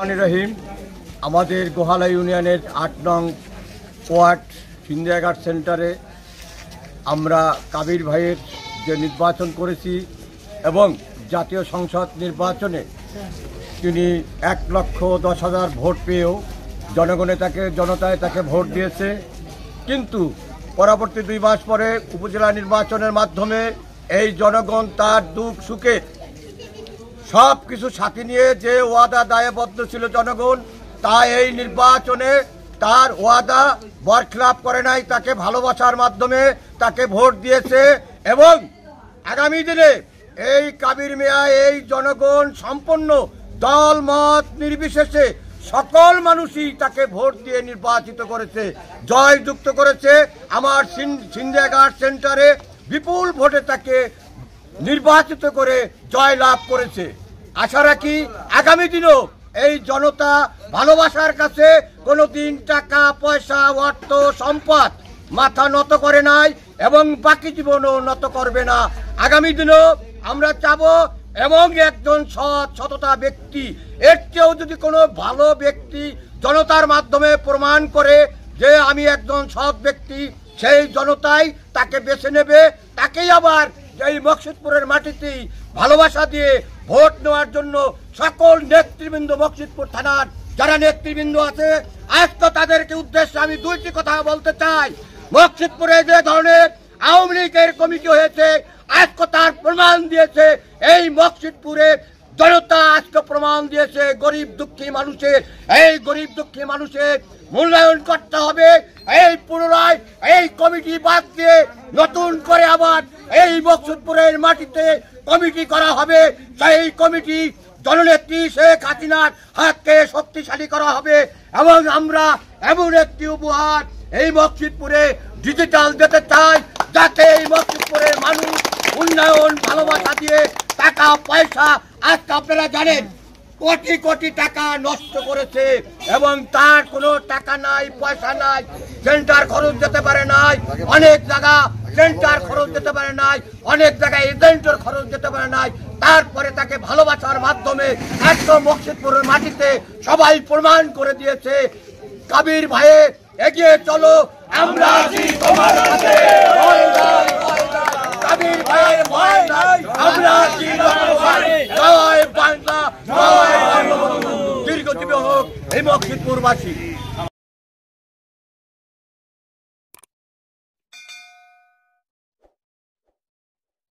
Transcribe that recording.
রহিম আমাদের গোহালা ইউনিয়নের ৮ নং ওয়ার্ড সিন্ধিয়াঘাট সেন্টারে আমরা কাবির ভাইয়ের যে নির্বাচন করেছি এবং জাতীয় সংসদ নির্বাচনে তিনি ১,১০,০০০ ভোট পেয়েও জনতায় তাকে ভোট দিয়েছে। কিন্তু পরবর্তী ২ মাস পরে উপজেলা নির্বাচনের মাধ্যমে এই জনগণ তার দুঃখ সুখে সব কিছু সাথে নিয়ে যে ওয়াদা দায়বদ্ধ ছিল জনগণ, তা এই নির্বাচনে তার ওয়াদা বরখেলাপ করে নাই, তাকে ভালোবাসার মাধ্যমে তাকে ভোট দিয়েছে। এবং আগামী দিনে এই কাবির মিয়া এই জনগণ সম্পন্ন দল মত নির্বিশেষে সকল মানুষই তাকে ভোট দিয়ে নির্বাচিত করেছে, জয়যুক্ত করেছে। আমার সিন্ধিয়াঘাট সেন্টারে বিপুল ভোটে তাকে নির্বাচিত করে জয় লাভ করেছে। আশা রাখি আগামী দিনও এই জনতা ভালোবাসার কাছে কোনোদিন টাকা পয়সা অর্থ সম্পদ মাথা নত করে নাই এবং বাকি জীবনও নত করবে না। আগামী দিনও আমরা চাবো এবং একজন সততা ব্যক্তি, এর চেয়েও যদি কোনো ভালো ব্যক্তি জনতার মাধ্যমে প্রমাণ করে যে আমি একজন সৎ ব্যক্তি, সেই জনতাই তাকে বেছে নেবে, তাকেই আবার এই মকসুদপুরের মাটিতেই ভালোবাসা দিয়ে ভোট নেওয়ার জন্য সকল নেতৃবৃন্দ, মকসুদপুর থানার যারা নেতৃবৃন্দ আছে, আজকে তাদেরকে উদ্দেশ্যে আমি 2টি কথা বলতে চাই। মকসুদপুরে যে ধরনের আওয়ামী লীগের কমিটি হয়েছে, আজকে তার প্রমাণ দিয়েছে এই মকসুদপুরে জনতা আজকে প্রমাণ দিয়েছে গরিব দুঃখী মানুষের, এই গরিব দুঃখী মানুষের মূল্যায়ন করতে হবে। এই পুনরায় এই কমিটি বাদ দিয়ে নতুন করে আবার এই মকসুদপুরের মাটিতে কমিটি করা হবে। সেই কমিটি জননেত্রী শেখ হাসিনার হাতকে শক্তিশালী করা হবে এবং আমরা এমন একটি উপহার এই মকসুদপুরে ডিজিটাল দিতে চাই, যাতে এই মকসুদপুরের মানুষ উন্নয়ন ভালোবাসা দিয়ে টাকা পয়সা, আজকে আপনারা জানেন কোটি কোটি টাকা নষ্ট করেছে এবং তার কোনো টাকা নাই, পয়সা নাই, সেন্টার খরচ যেতে পারে নাই, অনেক জায়গা সেন্টার খরচ যেতে পারে নাই, অনেক জায়গায় এজেন্টের খরচ যেতে পারে নাই। তারপরে তাকে ভালোবাসার মাধ্যমে একদম মকসুদপুরের মাটিতে সবাই প্রমাণ করে দিয়েছে, কাবির ভাইয়ে এগিয়ে চলো, আমরা আছি তোমার সাথে, কাবির ভাইয়ের ভয় নাই, আমরা আছি জয় বাংলা, জয় বঙ্গবন্ধু, দীর্ঘজীবী হোক এই মকসুদপুরবাসী।